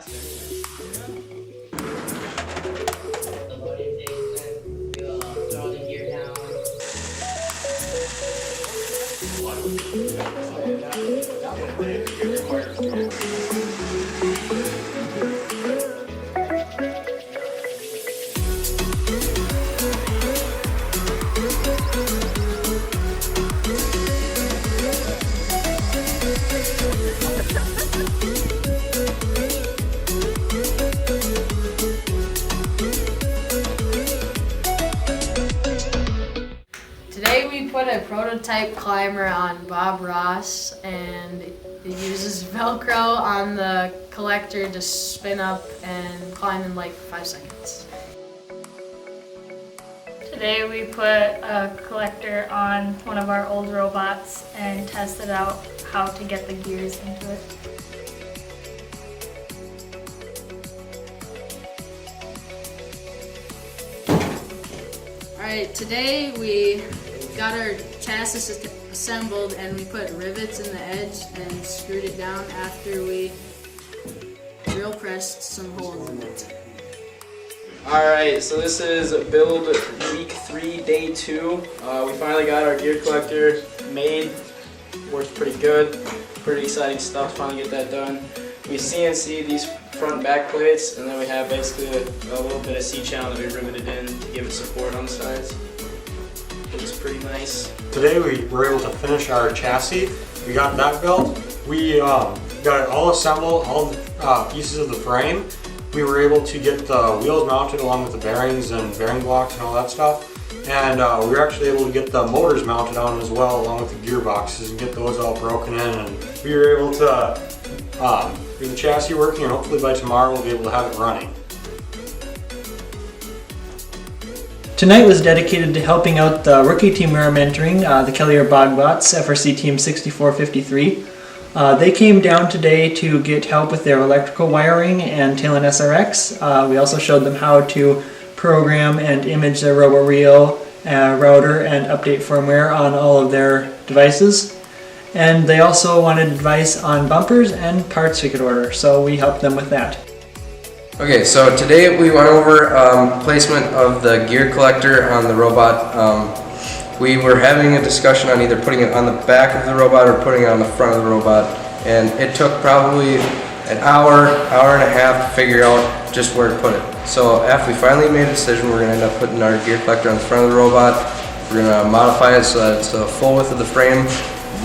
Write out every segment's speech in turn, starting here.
fast anyways. The loading station, we'll throw the gear down. Today we put a prototype climber on Bob Ross, and it uses Velcro on the collector to spin up and climb in like 5 seconds. Today we put a collector on one of our old robots and tested out how to get the gears into it. Alright, today we got our chassis assembled and we put rivets in the edge and screwed it down after we drill pressed some holes in it. Alright, so this is build week 3, day 2. We finally got our gear collector made. Works pretty good. Pretty exciting stuff to finally get that done. We CNC these front and back plates, and then we have basically a little bit of C-channel that we riveted in to give it support on the sides. Looks pretty nice. Today we were able to finish our chassis. We got that built. We got it all assembled, all the pieces of the frame. We were able to get the wheels mounted along with the bearings and bearing blocks and all that stuff. And we were actually able to get the motors mounted on as well along with the gearboxes and get those all broken in. And we were able to get the chassis working, and hopefully by tomorrow we'll be able to have it running. Tonight was dedicated to helping out the rookie team we are mentoring, the Kellier Bogbots, FRC Team 6453. They came down today to get help with their electrical wiring and Talon SRX. We also showed them how to program and image their RoboReel router and update firmware on all of their devices. And they also wanted advice on bumpers and parts we could order, so we helped them with that. Okay, so today we went over placement of the gear collector on the robot. We were having a discussion on either putting it on the back of the robot or putting it on the front of the robot, and it took probably an hour and a half to figure out just where to put it. So after we finally made a decision, we're going to end up putting our gear collector on the front of the robot. We're going to modify it so that it's the full width of the frame,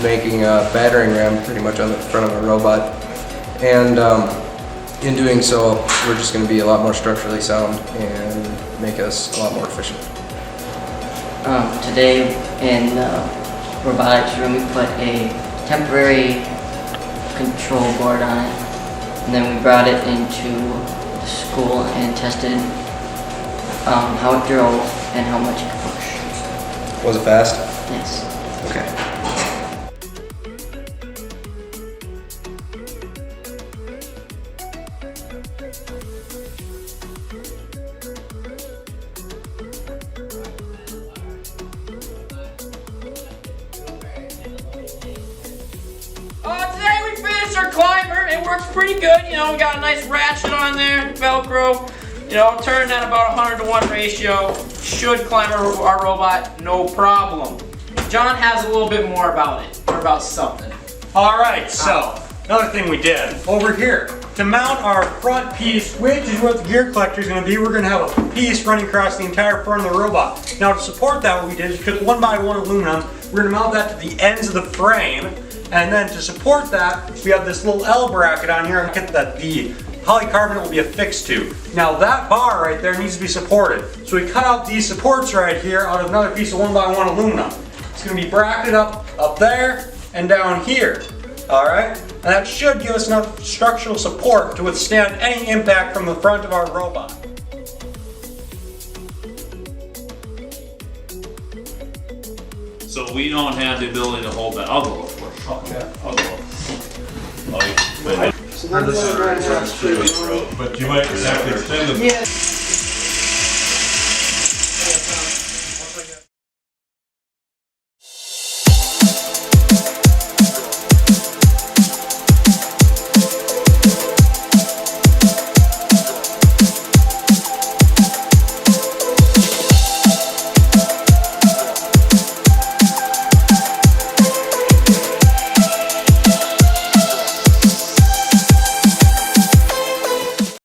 making a battering ram pretty much on the front of our robot. And in doing so, we're just going to be a lot more structurally sound and make us a lot more efficient. Today in the robotics room we put a temporary control board on it, and then we brought it into the school and tested how it drove and how much it could push. Was it fast? Yes. Okay. Today we finished our climber. It works pretty good. You know, we got a nice ratchet on there, Velcro. You know, turned at about 100-to-1 ratio. Should climb our robot, no problem. John has a little bit more about it, or about something. Alright, so another thing we did over here to mount our front piece, which is what the gear collector is going to be, we're going to have a piece running across the entire front of the robot. Now to support that, what we did is we took 1x1 aluminum, we're going to mount that to the ends of the frame, and then to support that, we have this little L bracket on here that the polycarbonate will be affixed to. Now that bar right there needs to be supported. So we cut out these supports right here out of another piece of 1x1 aluminum. It's going to be bracketed up there and down here. Alright? And that should give us enough structural support to withstand any impact from the front of our robot. So we don't have the ability to hold that. I'll go for it. Okay. I'll go. But you might have to extend the